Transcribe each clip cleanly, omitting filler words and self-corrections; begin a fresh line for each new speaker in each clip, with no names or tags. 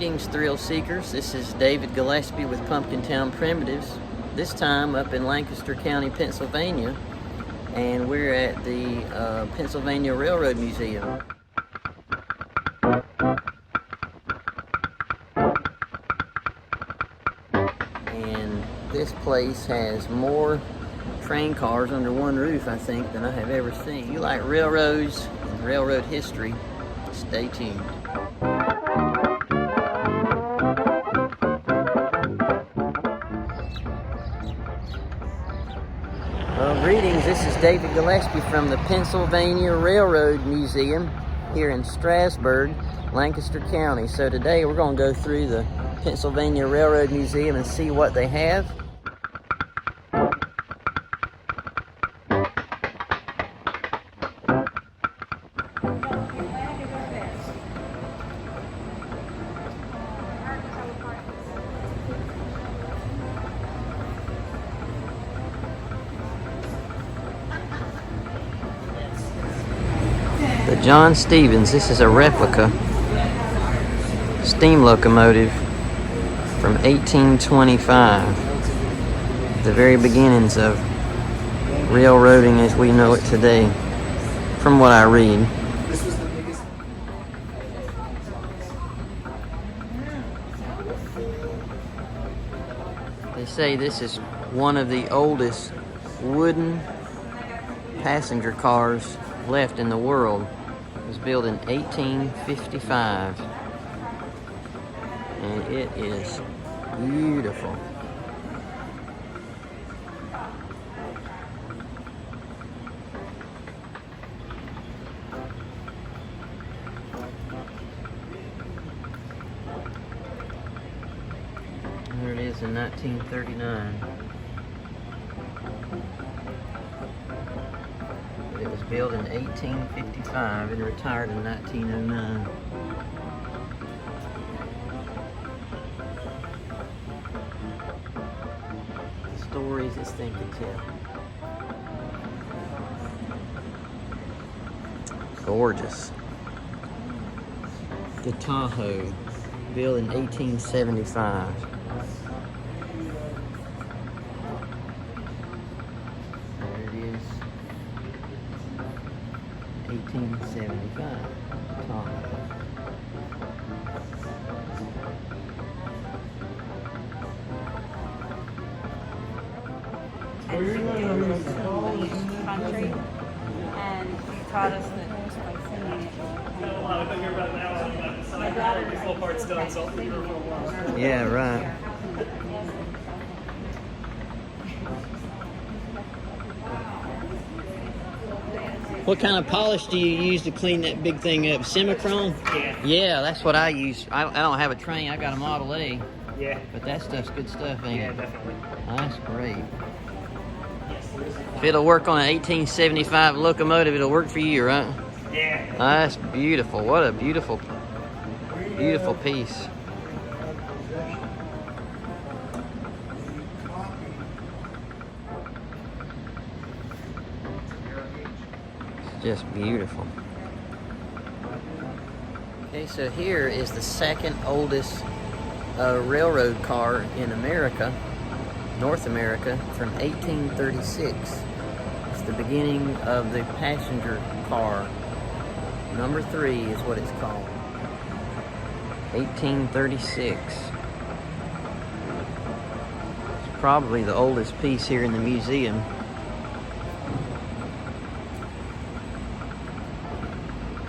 Greetings, thrill seekers. This is David Gillespie with Pumpkin Town Primitives, this time up in Lancaster County, Pennsylvania, and we're at the Pennsylvania Railroad Museum. And this place has more train cars under one roof, I think, than I have ever seen. If you like railroads and railroad history, stay tuned. Well, greetings, this is David Gillespie from the Pennsylvania Railroad Museum here in Strasburg, Lancaster County. So today we're going to go through the Pennsylvania Railroad Museum and see what they have. The John Stevens, this is a replica steam locomotive from 1825, the very beginnings of railroading as we know it today, from what I read. They say this is one of the oldest wooden passenger cars left in the world. It was built in 1855, and it is beautiful. There it is in 1939. It was built in 1855 and retired in 1909. The stories this thing could tell. Gorgeous. The Tahoe, built in 1875. There it is. 1875. Top.
Country, and he taught us that just by singing it.
Yeah, right. What kind of polish do you use to clean that big thing up? Simichrome?
Yeah.
Yeah, that's what I use. I don't have a train. I got a Model A.
Yeah.
But that stuff's good stuff, ain't
Yeah,
it?
definitely.
Oh, that's great. If it'll work on an 1875 locomotive, it'll work for you, right?
Yeah.
Oh, that's beautiful. What a beautiful, beautiful piece. Just beautiful. Okay, so here is the second oldest railroad car in America, North America, from 1836. It's the beginning of the passenger car. Number 3 is what it's called. 1836. It's probably the oldest piece here in the museum.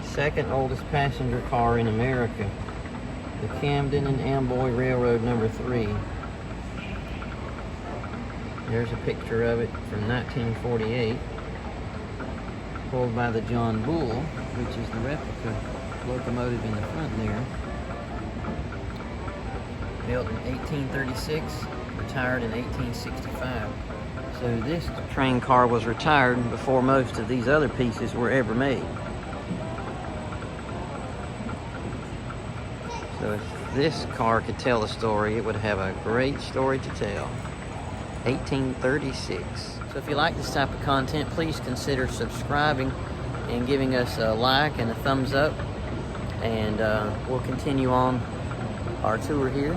Second oldest passenger car in America, the Camden and Amboy Railroad number 3. There's a picture of it from 1948, pulled by the John Bull, which is the replica locomotive in the front there. Built in 1836, retired in 1865. So this train car was retired before most of these other pieces were ever made. So if this car could tell a story, it would have a great story to tell. 1836. So if you like this type of content, please consider subscribing and giving us a like and a thumbs up. And we'll continue on our tour here.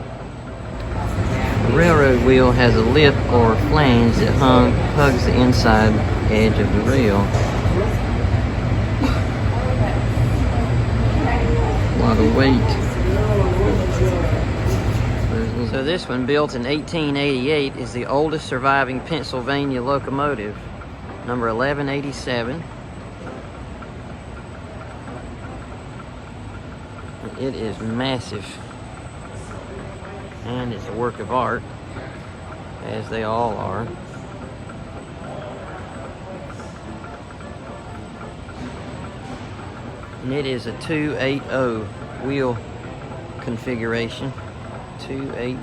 The railroad wheel has a lip or flange that hugs the inside edge of the rail. A lot of weight. So this one, built in 1888, is the oldest surviving Pennsylvania locomotive, number 1187. It is massive, and it's a work of art, as they all are. And it is a 280 wheel configuration. 280.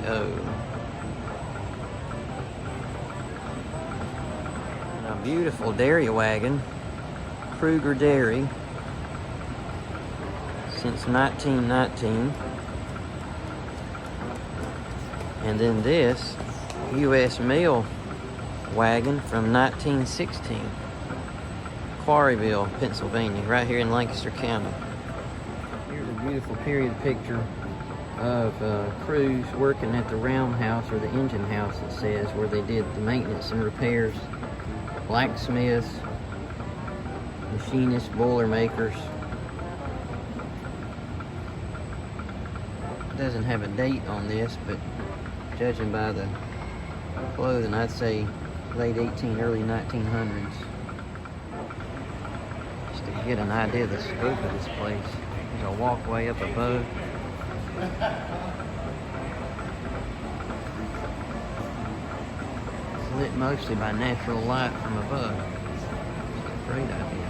And a beautiful dairy wagon, Kruger Dairy, since 1919. And then this U.S. mail wagon from 1916, Quarryville, Pennsylvania, right here in Lancaster County. Here's a beautiful period picture of crews working at the roundhouse, or the engine house, it says, where they did the maintenance and repairs. Blacksmiths, machinists, boiler makers. It doesn't have a date on this, but judging by the clothing, I'd say late 18, early 1900s. Just to get an idea of the scope of this place. There's a walkway up above. It's lit mostly by natural light from above. It's a great idea.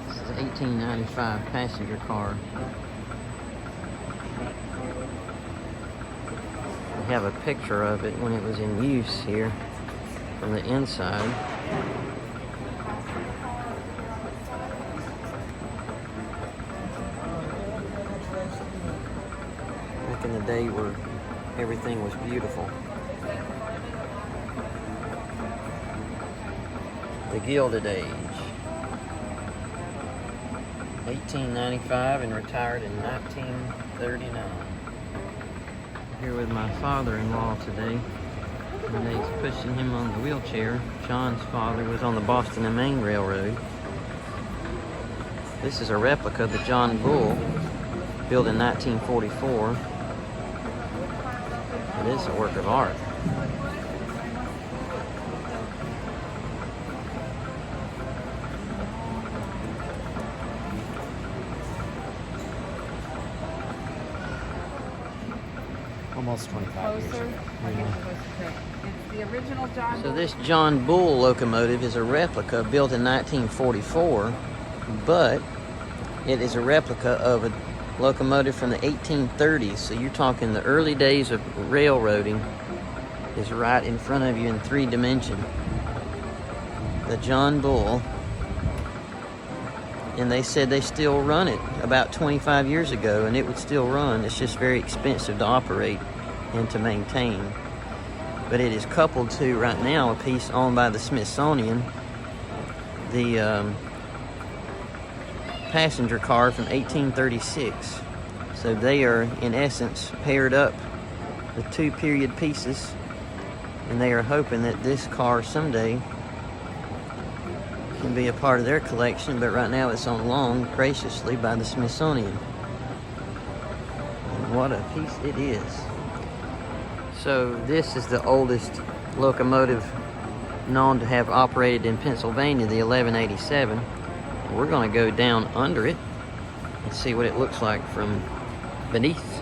This is an 1895 passenger car. We have a picture of it when it was in use here from the inside. Back in the day where everything was beautiful. The Gilded Age. 1895 and retired in 1939. Here with my father-in-law today, and he's pushing him on the wheelchair. John's father was on the Boston and Maine Railroad. This is a replica of the John Bull, built in 1944. It is a work of art.
Almost 25 years ago.
It's the original John.
So this John Bull locomotive is a replica built in 1944, but it is a replica of a locomotive from the 1830s. So you're talking the early days of railroading is right in front of you in 3 dimension. The John Bull. And they said they still run it about 25 years ago, and it would still run. It's just very expensive to operate and to maintain. But it is coupled to, right now, a piece owned by the Smithsonian, the passenger car from 1836. So they are, in essence, paired up the 2 period pieces, and they are hoping that this car someday can be a part of their collection, but right now it's on loan graciously by the Smithsonian. And what a piece it is. So this is the oldest locomotive known to have operated in Pennsylvania, the 1187. And we're going to go down under it and see what it looks like from beneath.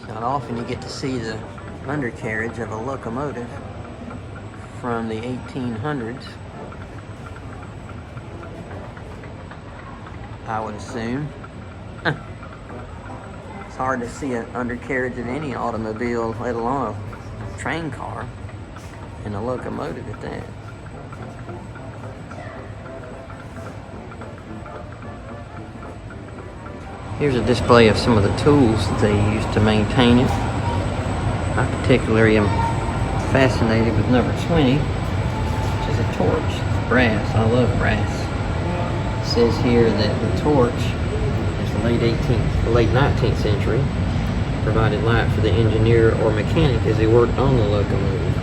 Not often you get to see the undercarriage of a locomotive from the 1800s. I would assume. It's hard to see an undercarriage of any automobile, let alone a train car, and a locomotive at that. Here's a display of some of the tools that they use to maintain it. I particularly am fascinated with number 20, which is a torch. Brass. I love brass. It says here that the torch is the late 19th century, provided light for the engineer or mechanic as he worked on the locomotive.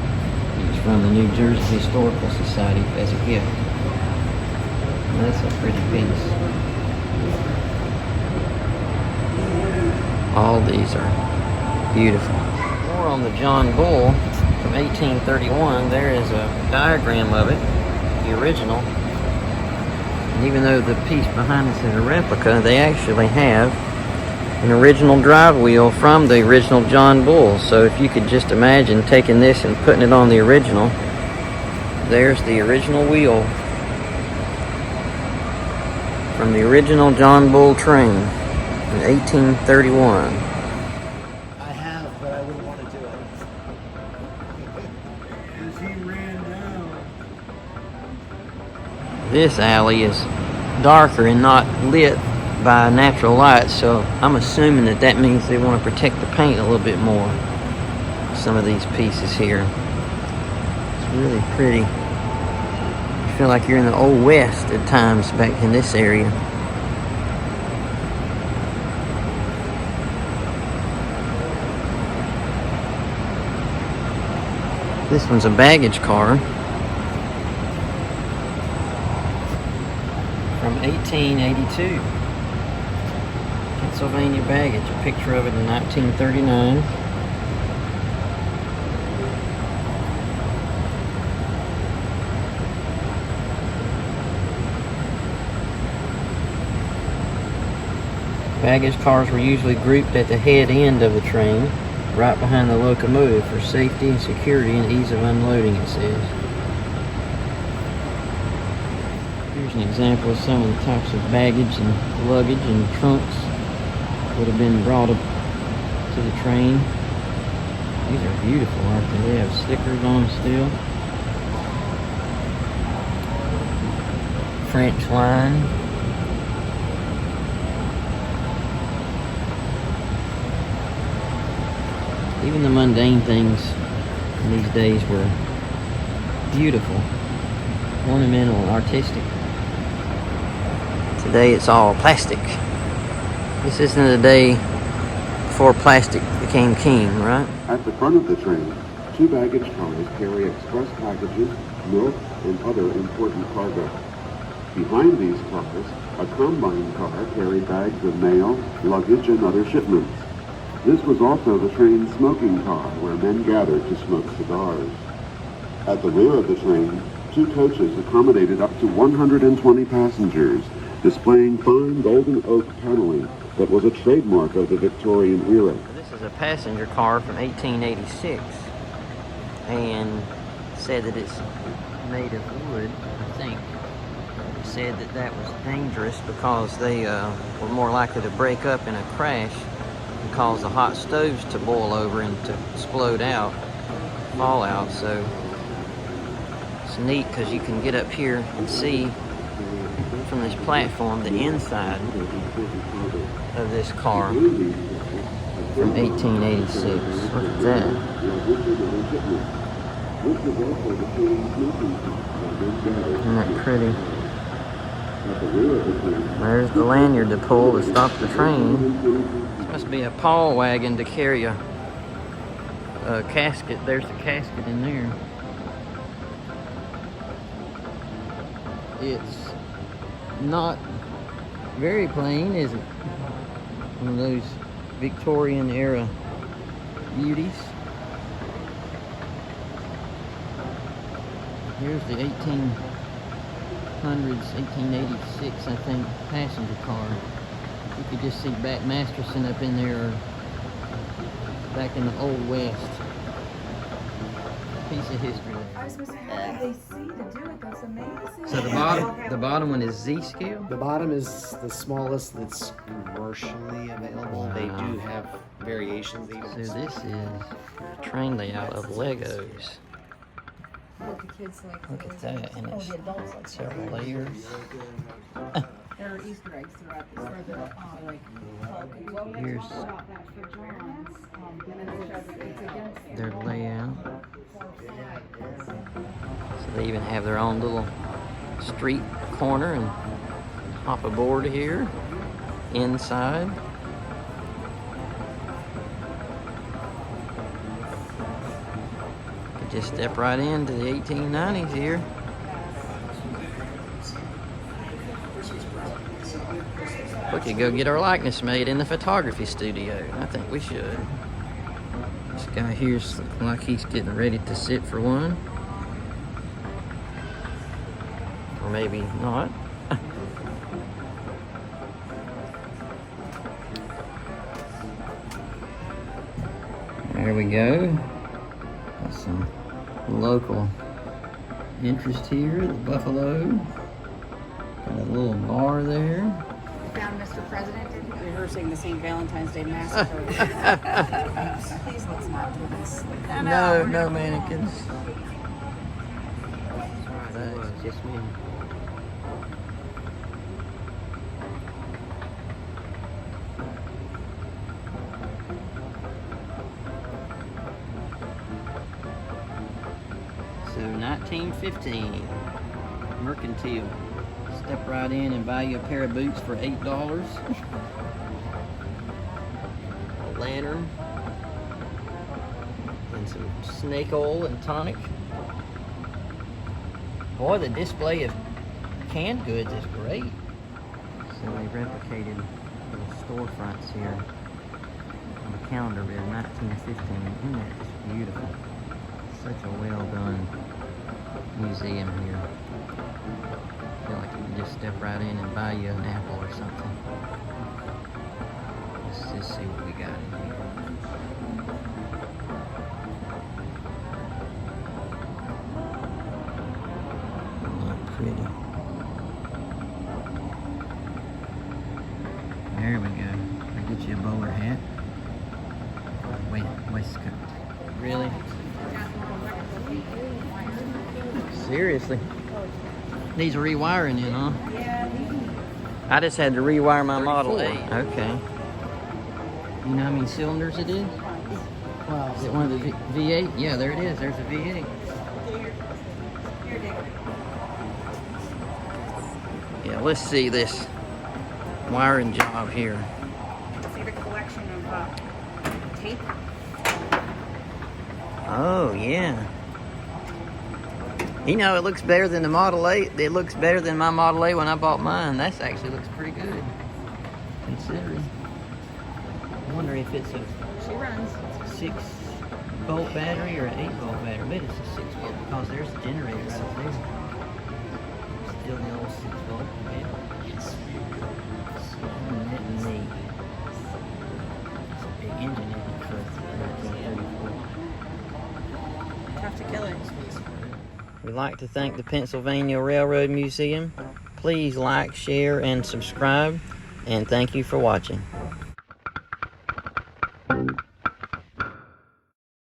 It's from the New Jersey Historical Society as a gift. And that's a pretty piece. All these are beautiful. More on the John Bull from 1831. There is a diagram of it, the original. And even though the piece behind us is a replica, they actually have an original drive wheel from the original John Bull. So if you could just imagine taking this and putting it on the original, there's the original wheel from the original John Bull train in 1831.
I have, but I wouldn't want to do it.
As he ran down.
This alley is darker and not lit by natural light, so I'm assuming that that means they want to protect the paint a little bit more. Some of these pieces here. It's really pretty. You feel like you're in the Old West at times back in this area. This one's a baggage car from 1882. Pennsylvania baggage. A picture of it in 1939. Baggage cars were usually grouped at the head end of the train, right behind the locomotive for safety and security and ease of unloading, it says. Here's an example of some of the types of baggage and luggage and trunks that have been brought up to the train. These are beautiful, aren't they? They have stickers on them still. French line. Even the mundane things in these days were beautiful, ornamental, and artistic. Today it's all plastic. This isn't a day before plastic became king, right?
At the front of the train, 2 baggage cars carry express packages, milk, and other important cargo. Behind these cars, a combine car carried bags of mail, luggage, and other shipments. This was also the train's smoking car, where men gathered to smoke cigars. At the rear of the train, 2 coaches accommodated up to 120 passengers, displaying fine golden oak paneling that was a trademark of the Victorian era.
This is a passenger car from 1886, and said that it's made of wood, I think. It said that that was dangerous because they were more likely to break up in a crash and cause the hot stoves to boil over and to explode out, fall out. So it's neat because you can get up here and see from this platform the inside of this car from 1886. Look at that. Isn't that pretty? There's the lanyard to pull to stop the train. This must be a pawl wagon to carry a casket. There's the casket in there. It's not very plain, is it? One of those Victorian era beauties. Here's the 1886, I think, passenger car. You could just see Bat Masterson up in there back in the Old West. Piece of history there.
guys must have AC to do it. That's amazing.
So the bottom one is Z scale.
The bottom is the smallest that's commercially available. They do have variations. They
So
even
this is train layout of Legos.
What the kids like.
Look at that, and it's
The adults like.
several layers.
There are Easter eggs throughout this. For the
Here's their layout. So they even have their own little street corner and hop aboard here inside. Could just step right into the 1890s here. We could go get our likeness made in the photography studio. I think we should. This guy here's looking like he's getting ready to sit for one. Or maybe not. There we go. Got some local interest here, the Buffalo. Got a little bar there.
Found Mr. President rehearsing the St. Valentine's Day Massacre. Please let's not do this.
No mannequins. That's just me. So 1915, Mercantile. Step right in and buy you a pair of boots for $8. A lantern. And some snake oil and tonic. Boy, the display of canned goods is great. So they replicated little storefronts here on the calendar there, 1915. Isn't that just beautiful? Such a well done museum here. I feel like you can just step right in and buy you an apple or something. Let's just see what we got in here. Not pretty. There we go. I'll get you a bowler hat. Waistcoat. Really? Seriously? Needs rewiring in, huh? I just had to rewire my Model 8. Okay. You know how many cylinders it is?
Wow.
Is it one of the V8? Yeah, there it is. There's a V8. Yeah, let's see this wiring job here.
See the collection of tape.
Oh, yeah. You know, it looks better than the Model 8. It looks better than my Model 8 when I bought mine. That actually looks pretty good, considering. I wonder if it's a
She runs.
6-volt battery or an 8-volt battery. I bet it's a 6-volt because there's a generator right there. Still the old 6-volt. Yeah. Isn't that neat? It's a big engine in it for 1934.
Tough to kill it.
We'd like to thank the Pennsylvania Railroad Museum. Please like, share, and subscribe. And thank you for watching.